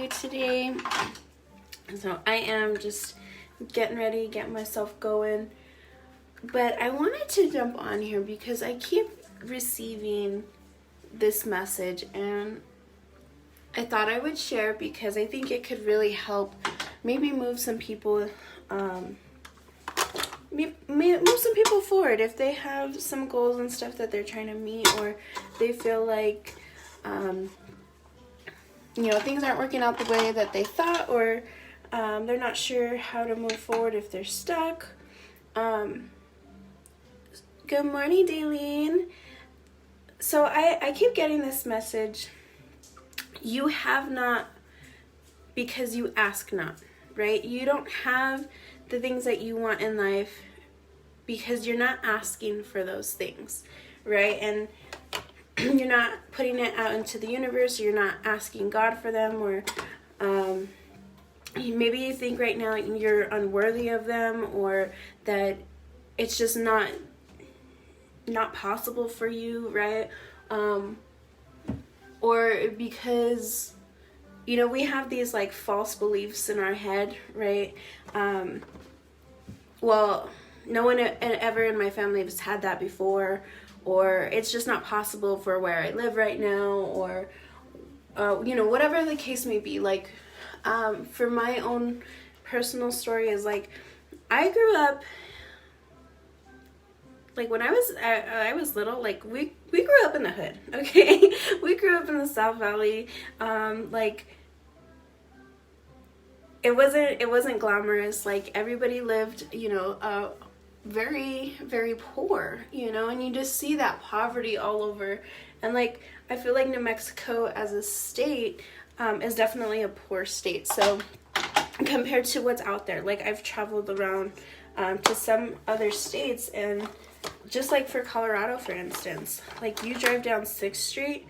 day today. So I am just getting ready, getting myself going. But I wanted to jump on here because I keep receiving this message and I thought I would share because I think it could really help maybe move some people move some people forward if they have some goals and stuff that they're trying to meet, or they feel like things aren't working out the way that they thought, or they're not sure how to move forward if they're stuck. Good morning, Daylene. So I keep getting this message. You have not because you ask not, right? You don't have the things that you want in life because you're not asking for those things, right? And you're not putting it out into the universe. You're not asking God for them, or maybe you think right now you're unworthy of them, or that it's just not possible for you, right? Or because we have these like false beliefs in our head, right? Well, no one ever in my family has had that before, or it's just not possible for where I live right now, or whatever the case may be. Like for my own personal story is like, I grew up like when I was little, like we grew up in the hood, okay? We grew up in the South Valley. Like it wasn't glamorous. Like everybody lived, very, very poor, and you just see that poverty all over. And like I feel like New Mexico as a state is definitely a poor state. So compared to what's out there, like I've traveled around to some other states, and just like for Colorado, for instance, like you drive down 6th Street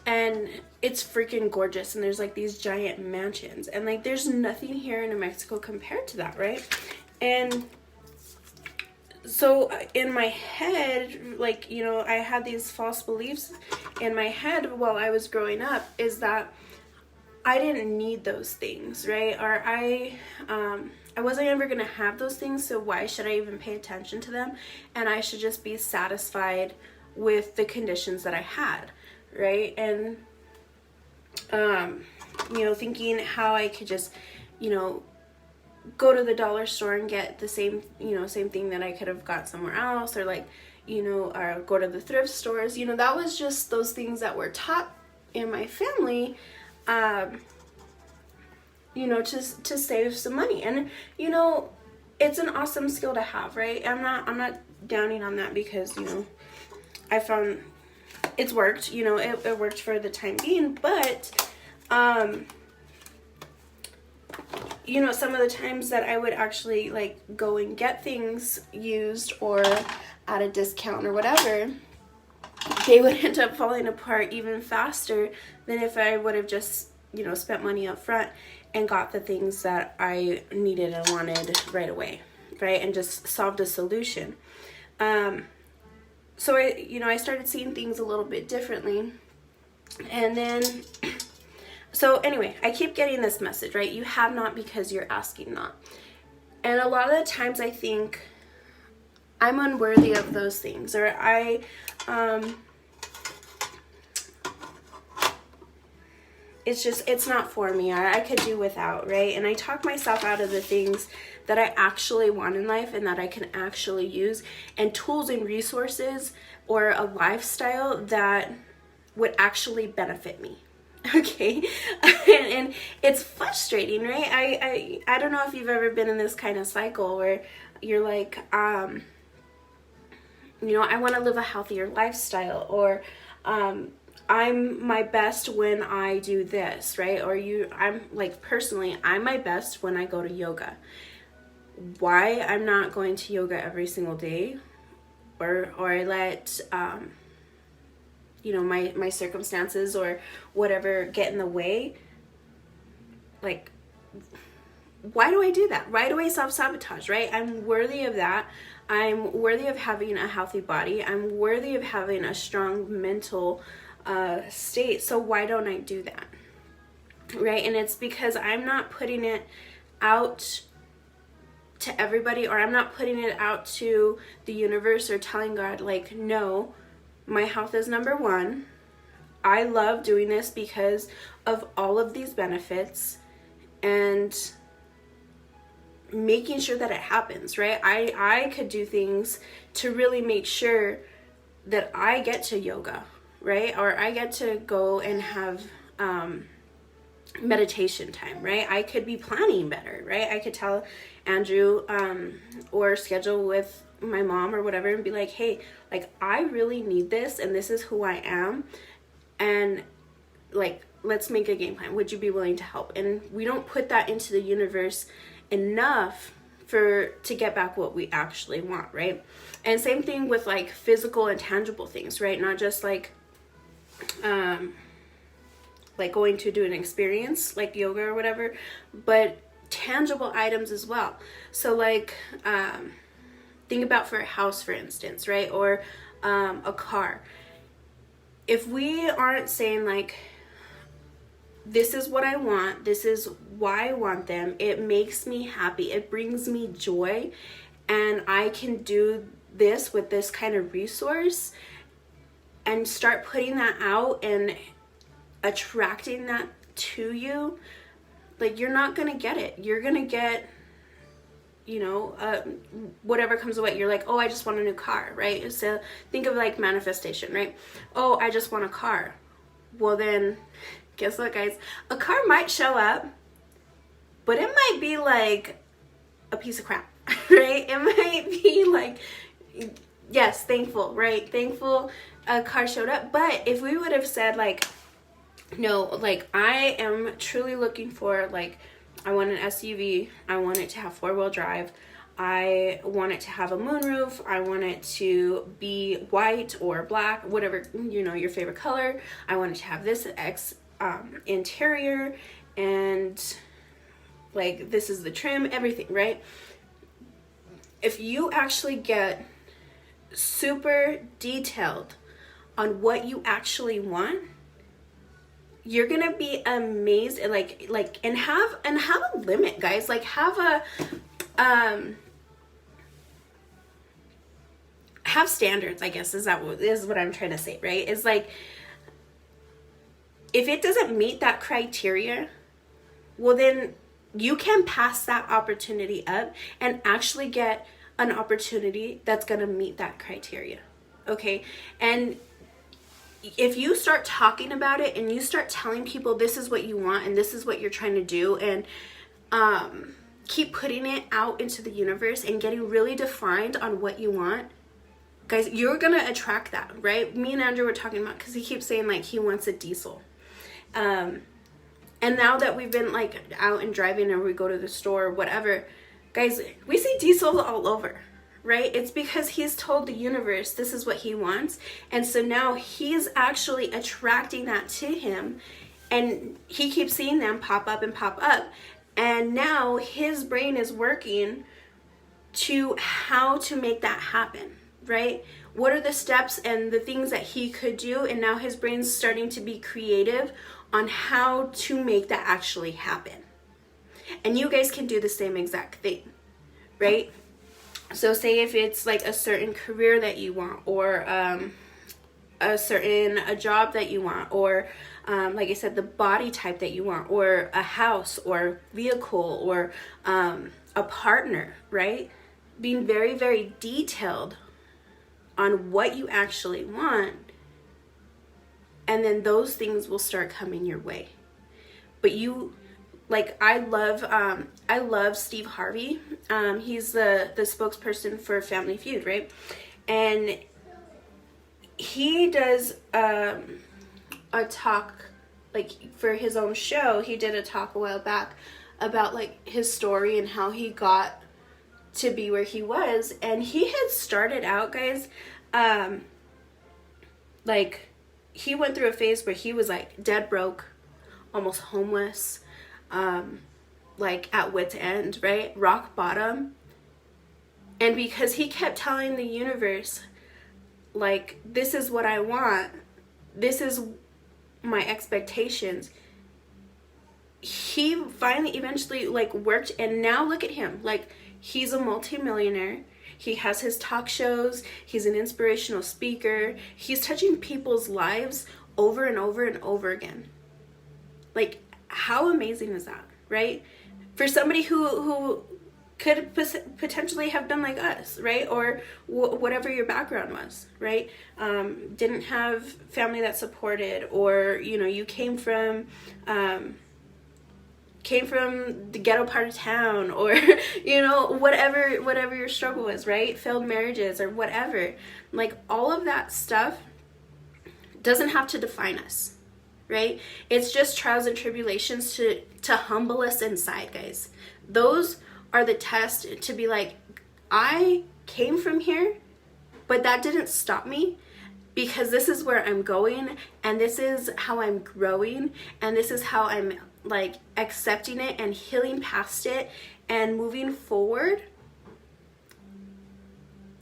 and it's freaking gorgeous, and there's like these giant mansions, and like there's nothing here in New Mexico compared to that, right? And so in my head, like, I had these false beliefs in my head while I was growing up, is that I didn't need those things, right? Or I wasn't ever going to have those things, so why should I even pay attention to them? And I should just be satisfied with the conditions that I had, right? And, thinking how I could just, go to the dollar store and get the same thing that I could have got somewhere else, or like, or go to the thrift stores. That was just those things that were taught in my family, to save some money. And it's an awesome skill to have, right? I'm not downing on that, because I found it's worked. It worked for the time being, but some of the times that I would actually like go and get things used or at a discount or whatever, they would end up falling apart even faster than if I would have just spent money up front and got the things that I needed and wanted right away, right? And just solved a solution. So I started seeing things a little bit differently. And then, so anyway, I keep getting this message, right? You have not because you're asking not. And a lot of the times I think I'm unworthy of those things, or it's not for me, or I could do without, right? And I talk myself out of the things that I actually want in life and that I can actually use, and tools and resources or a lifestyle that would actually benefit me. Okay. And it's frustrating, right? I don't know if you've ever been in this kind of cycle where you're like, I want to live a healthier lifestyle, or I'm my best when I do this, right? Or I'm like, personally, I'm my best when I go to yoga. Why I'm not going to yoga every single day, or I let my circumstances or whatever get in the way. Like, why do I do that? Why do I self-sabotage, right? I'm worthy of that. I'm worthy of having a healthy body. I'm worthy of having a strong mental state. So why don't I do that? right? And it's because I'm not putting it out to everybody, or I'm not putting it out to the universe or telling God, like, no, my health is number one. I love doing this because of all of these benefits, and making sure that it happens, right? I could do things to really make sure that I get to yoga, right? Or I get to go and have meditation time, right? I could be planning better, right? I could tell Andrew or schedule with my mom or whatever and be like, hey, like, I really need this, and this is who I am, and like, let's make a game plan. Would you be willing to help? And we don't put that into the universe enough to get back what we actually want, right? And same thing with like physical and tangible things, right? Not just like going to do an experience like yoga or whatever, but tangible items as well. So like think about for a house, for instance, right? Or a car. If we aren't saying like, this is what I want, this is why I want them, it makes me happy, it brings me joy, and I can do this with this kind of resource, and start putting that out and attracting that to you, like, you're not gonna get it. You're gonna get, you know, whatever comes away. You're like, oh, I just want a new car, right? So think of like manifestation, right? Oh, I just want a car. Well then, guess what, guys? A car might show up, but it might be like a piece of crap, right? It might be like, yes, thankful, right? Thankful a car showed up. But if we would have said like, no, like, I am truly looking for, like, I want an SUV, I want it to have 4-wheel drive, I want it to have a moonroof, I want it to be white or black, whatever, you know, your favorite color, I want it to have this interior, and like, this is the trim, everything, right? If you actually get super detailed on what you actually want, you're gonna be amazed. And have a limit, guys. Like, have standards, I guess, is what I'm trying to say, right? It's like, if it doesn't meet that criteria, well then you can pass that opportunity up and actually get an opportunity that's gonna meet that criteria. Okay? And if you start talking about it and you start telling people this is what you want and this is what you're trying to do, and keep putting it out into the universe and getting really defined on what you want, guys, you're gonna attract that, right? Me and Andrew were talking about, because he keeps saying like he wants a diesel, and now that we've been like out and driving, or we go to the store or whatever, guys, we see diesels all over, right? It's because he's told the universe this is what he wants, and so now he's actually attracting that to him, and he keeps seeing them pop up and pop up, and now his brain is working to how to make that happen, right? What are the steps and the things that he could do, and now his brain's starting to be creative on how to make that actually happen. And you guys can do the same exact thing, right? So say if it's like a certain career that you want, or a job that you want, or like I said, the body type that you want, or a house or vehicle, or a partner, right? Being very, very detailed on what you actually want, and then those things will start coming your way. But you, like, I love Steve Harvey. He's the spokesperson for Family Feud, right? And he does a talk, like, for his own show. He did a talk a while back about like his story and how he got to be where he was. And he had started out, guys, like, he went through a phase where he was like dead broke, almost homeless, like at wit's end, right? Rock bottom. And because he kept telling the universe, like, this is what I want, this is my expectations, he finally eventually like worked, and now look at him. Like, he's a multimillionaire. He has his talk shows. He's an inspirational speaker. He's touching people's lives over and over and over again. Like, how amazing is that, right? For somebody who could potentially have been like us, right? Or whatever your background was, right? Didn't have family that supported, or, you know, you came from the ghetto part of town, or, you know, whatever your struggle was, right? Failed marriages or whatever. Like, all of that stuff doesn't have to define us, right? It's just trials and tribulations to humble us inside, guys. Those are the tests to be like, I came from here, but that didn't stop me, because this is where I'm going, and this is how I'm growing, and this is how I'm like accepting it and healing past it and moving forward.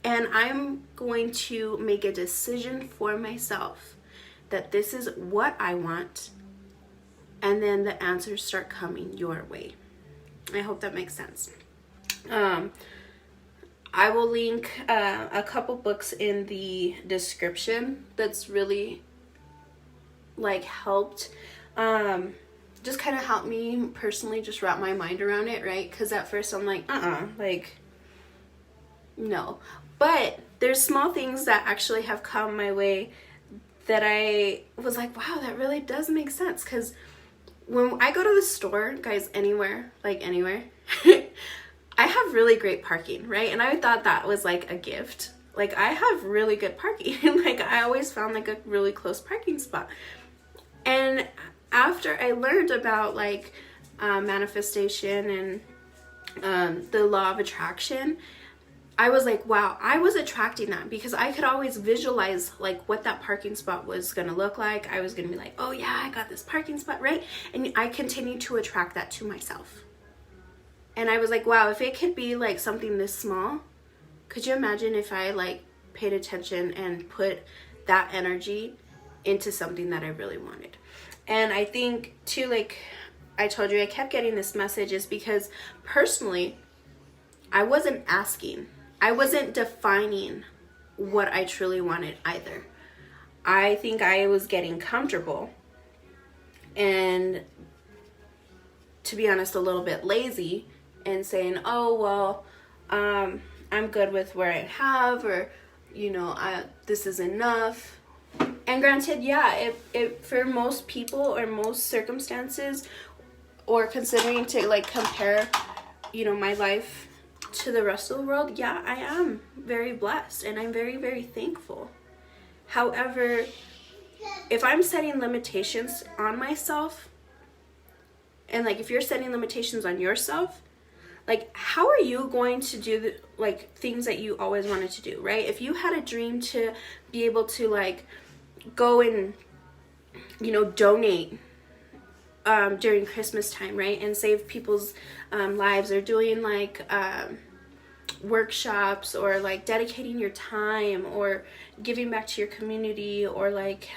And I'm going to make a decision for myself that this is what I want, and then the answers start coming your way. I hope that makes sense. I will link a couple books in the description that's really like helped just kind of helped me personally just wrap my mind around it, right? Because at first I'm like, like, no. But there's small things that actually have come my way that I was like, wow, that really does make sense. Because when I go to the store, guys, anywhere, I have really great parking, right? And I thought that was like a gift. Like, I have really good parking. Like, I always found like a really close parking spot. And after I learned about like manifestation and the law of attraction, I was like, wow, I was attracting that, because I could always visualize like what that parking spot was going to look like. I was going to be like, oh yeah, I got this parking spot, right? And I continued to attract that to myself. And I was like, wow, if it could be like something this small, could you imagine if I like paid attention and put that energy into something that I really wanted? And I think too, like I told you, I kept getting this message is because personally, I wasn't asking. I wasn't defining what I truly wanted either. I think I was getting comfortable and, to be honest, a little bit lazy, and saying, oh, well, I'm good with where I have, or, you know, this is enough. And granted, yeah, it for most people or most circumstances, or considering to like compare, you know, my life to the rest of the world, yeah, I am very blessed and I'm very, very thankful. However, if I'm setting limitations on myself, and like if you're setting limitations on yourself, like how are you going to do the like things that you always wanted to do, right? If you had a dream to be able to like go and, you know, donate during Christmas time, right, and save people's lives, or doing like workshops, or like dedicating your time, or giving back to your community, or like,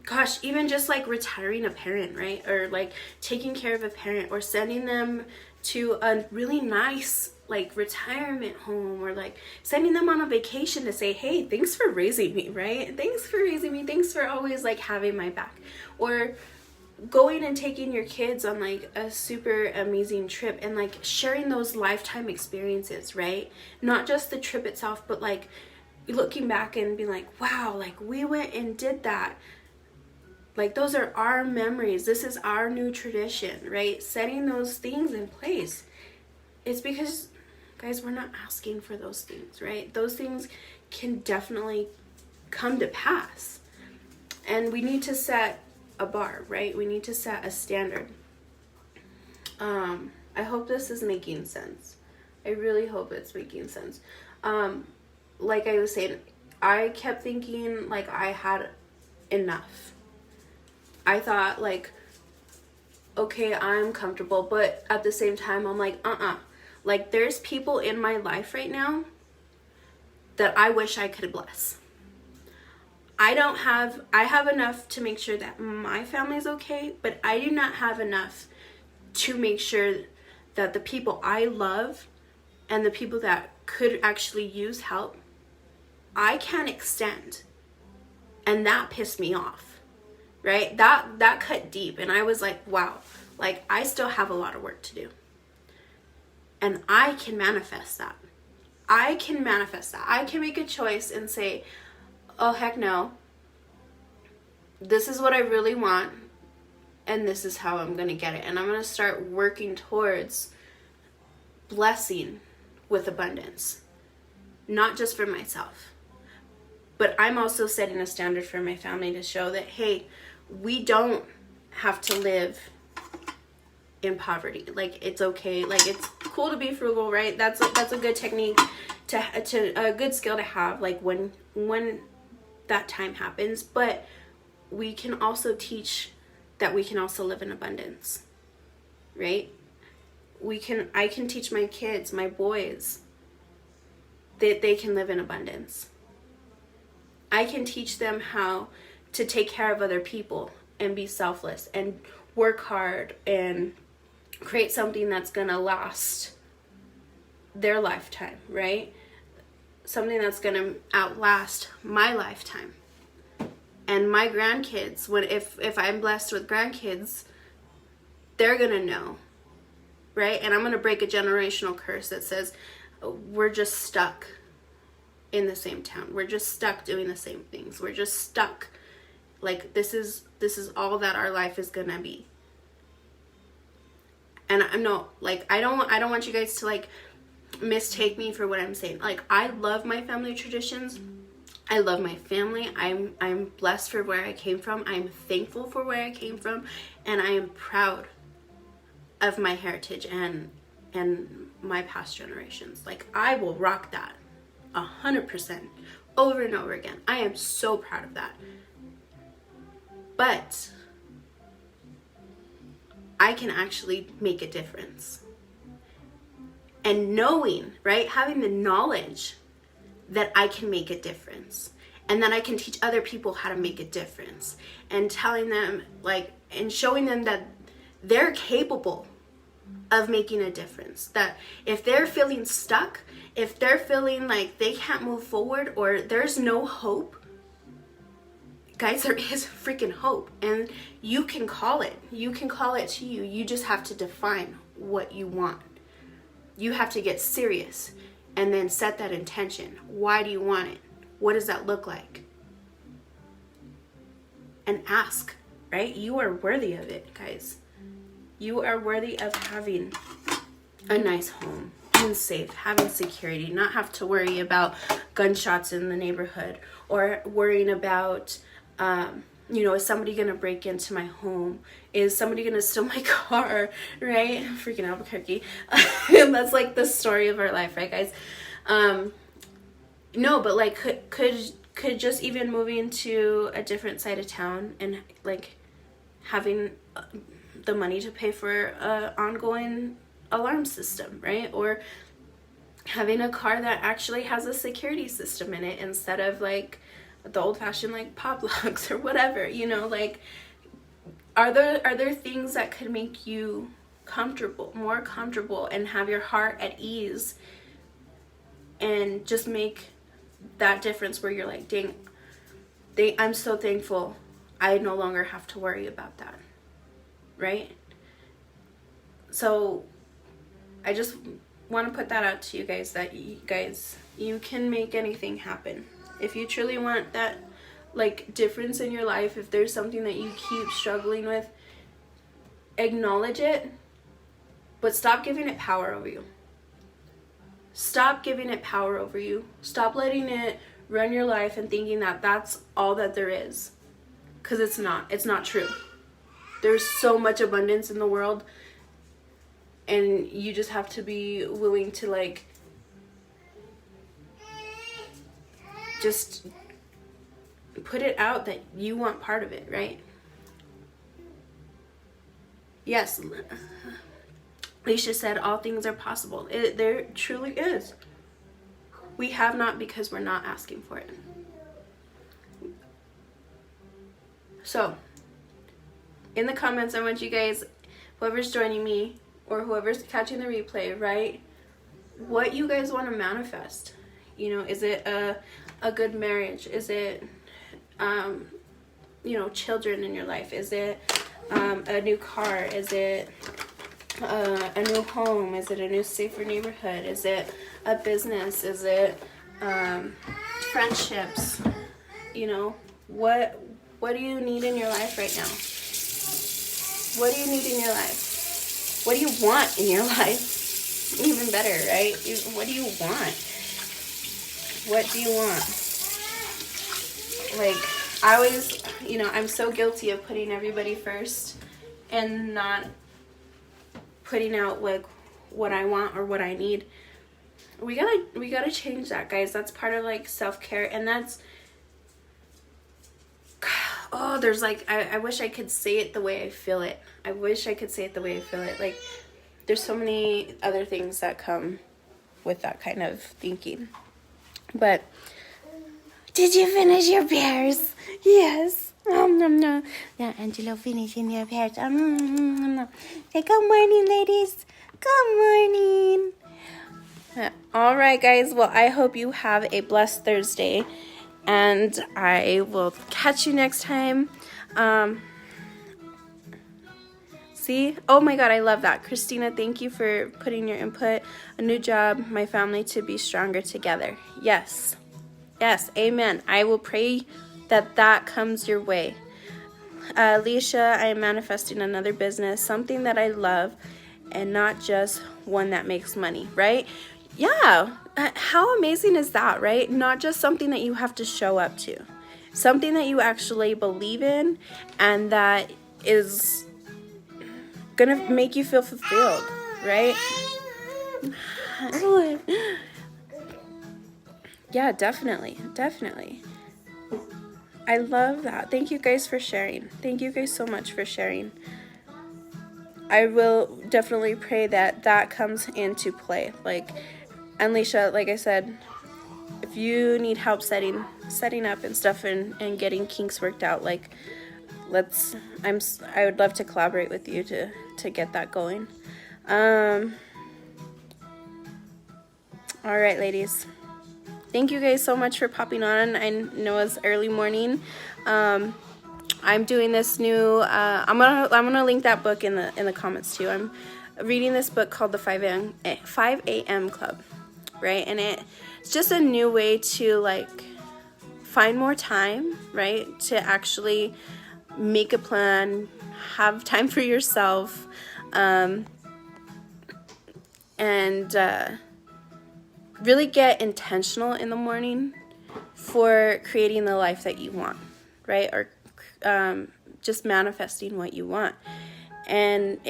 gosh, even just like retiring a parent, right, or like taking care of a parent, or sending them to a really nice like retirement home, or like sending them on a vacation to say, hey, thanks for raising me, right? Thanks for raising me. Thanks for always like having my back. Or going and taking your kids on like a super amazing trip, and like sharing those lifetime experiences, right? Not just the trip itself, but like looking back and being like, wow, like we went and did that. Like those are our memories. This is our new tradition, right? Setting those things in place. It's because, guys, we're not asking for those things, right? Those things can definitely come to pass. And we need to set a bar, right? We need to set a standard. I hope this is making sense. I really hope it's making sense. Like I was saying, I kept thinking like I had enough. I thought like, okay, I'm comfortable, but at the same time, I'm like, like there's people in my life right now that I wish I could bless. I have enough to make sure that my family is okay, but I do not have enough to make sure that the people I love and the people that could actually use help, I can't extend. And that pissed me off, right? That cut deep, and I was like, wow, like I still have a lot of work to do. And I can manifest that. I can manifest that. I can make a choice and say, oh, heck no. This is what I really want, and this is how I'm going to get it. And I'm going to start working towards blessing with abundance. Not just for myself, but I'm also setting a standard for my family to show that, hey, we don't have to live in poverty. Like, it's okay. Like, it's cool to be frugal, right? That's a good technique to a good skill to have, like when that time happens. But we can also teach that we can also live in abundance, right? I can teach my kids, my boys, that they can live in abundance. I can teach them how to take care of other people and be selfless and work hard and create something that's gonna last their lifetime, right? Something that's gonna outlast my lifetime. And my grandkids, if I'm blessed with grandkids, they're gonna know, right? And I'm gonna break a generational curse that says we're just stuck in the same town. We're just stuck doing the same things. We're just stuck. Like, this is all that our life is gonna be. And I'm not, like, I don't want you guys to, like, mistake me for what I'm saying. Like, I love my family traditions. I love my family. I'm blessed for where I came from. I'm thankful for where I came from, and I am proud of my heritage and my past generations. Like, I will rock that 100% over and over again. I am so proud of that. But I can actually make a difference. And knowing, right, having the knowledge that I can make a difference, and that I can teach other people how to make a difference, and telling them, like, and showing them that they're capable of making a difference. That if they're feeling stuck, if they're feeling like they can't move forward or there's no hope, guys, there is freaking hope, and you can call it. You can call it to you. You just have to define what you want. You have to get serious and then set that intention. Why do you want it? What does that look like? And ask, right? You are worthy of it, guys. You are worthy of having a nice home, being safe, having security, not have to worry about gunshots in the neighborhood, or worrying about, is somebody going to break into my home? Is somebody going to steal my car, right? Freaking Albuquerque. And that's like the story of our life, right, guys? No, but like, could just even moving to a different side of town and like having the money to pay for a ongoing alarm system, right? Or having a car that actually has a security system in it instead of like the old-fashioned like pop locks or whatever, like, are there things that could make you more comfortable and have your heart at ease and just make that difference where you're like, dang, I'm so thankful I no longer have to worry about that, right? So I just want to put that out to you guys, that you can make anything happen. If you truly want that like difference in your life, if there's something that you keep struggling with, acknowledge it, but stop giving it power over you. Stop giving it power over you. Stop letting it run your life and thinking that that's all that there is. Because it's not. It's not true. There's so much abundance in the world, and you just have to be willing to like just put it out that you want part of it, right? Yes, Leisha said all things are possible. There truly is. We have not because we're not asking for it. So in the comments, I want you guys, whoever's joining me or whoever's catching the replay, write what you guys want to manifest. You know, is it a good marriage? Is it you know, children in your life? Is it a new car? Is it a new home? Is it a new safer neighborhood? Is it a business? Is it friendships? You know, what do you need in your life right now? What do you need in your life? What do you want in your life? Even better, right? What do you want? What do you want? Like, I always, you know, I'm so guilty of putting everybody first and not putting out like what I want or what I need. We gotta change that, guys. That's part of like self-care, and that's, oh, there's like, I wish I could say it the way I feel it. I wish I could say it the way I feel it. Like, there's so many other things that come with that kind of thinking. But did you finish your pears? Yes. No. Yeah, Angelo finishing your pears. No. Say good morning, ladies. Good morning. All right, guys. Well, I hope you have a blessed Thursday, and I will catch you next time. See? Oh my God, I love that. Christina, thank you for putting your input. A new job, my family to be stronger together. Yes. Yes, amen. I will pray that comes your way. Alicia, I am manifesting another business, something that I love, and not just one that makes money, right? Yeah. How amazing is that, right? Not just something that you have to show up to. Something that you actually believe in and that is gonna make you feel fulfilled, right? Yeah, definitely. I love that. Thank you guys for sharing. Thank you guys so much for sharing. I will definitely pray that comes into play. Like, Alicia, like I said, if you need help setting up and stuff and getting kinks worked out, like, I would love to collaborate with you to get that going. All right, ladies. Thank you guys so much for popping on. I know it's early morning. I'm doing this new. I'm gonna link that book in the comments too. I'm reading this book called the 5 a.m. Club, right? And it's just a new way to like find more time, right? To actually make a plan, have time for yourself, and really get intentional in the morning for creating the life that you want, right? Or just manifesting what you want. And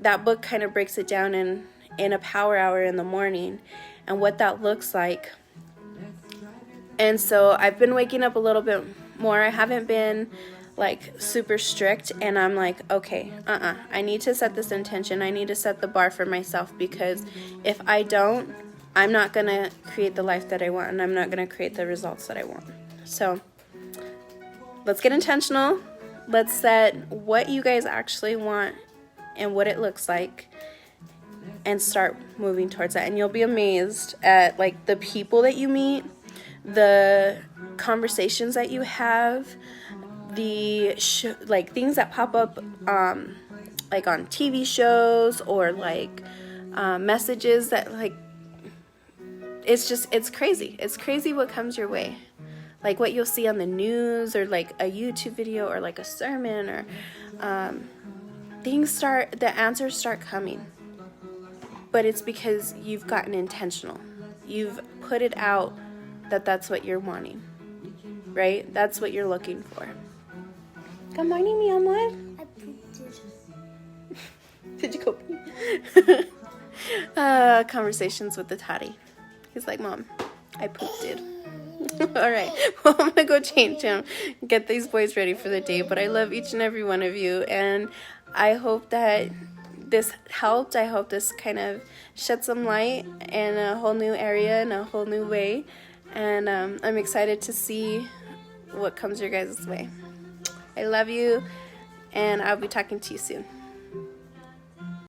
that book kind of breaks it down in a power hour in the morning and what that looks like. And so I've been waking up a little bit more. I haven't been like super strict, and I'm like, okay, I need to set this intention. I need to set the bar for myself, because if I don't, I'm not going to create the life that I want, and I'm not going to create the results that I want. So let's get intentional. Let's set what you guys actually want and what it looks like, and start moving towards that. And you'll be amazed at like the people that you meet, the conversations that you have, the like things that pop up like on TV shows, or like messages that like, it's crazy. It's crazy what comes your way. Like what you'll see on the news, or like a YouTube video, or like a sermon, or the answers start coming. But it's because you've gotten intentional. You've put it out that's what you're wanting, right? That's what you're looking for. Good morning, mi amor. I pooped it. Did you go pee? Conversations with the tatty. He's like, Mom, I pooped it. All right. Well, I'm going to go change him, get these boys ready for the day. But I love each and every one of you. And I hope that this helped. I hope this kind of shed some light in a whole new area, in a whole new way. And I'm excited to see what comes your guys' way. I love you, and I'll be talking to you soon.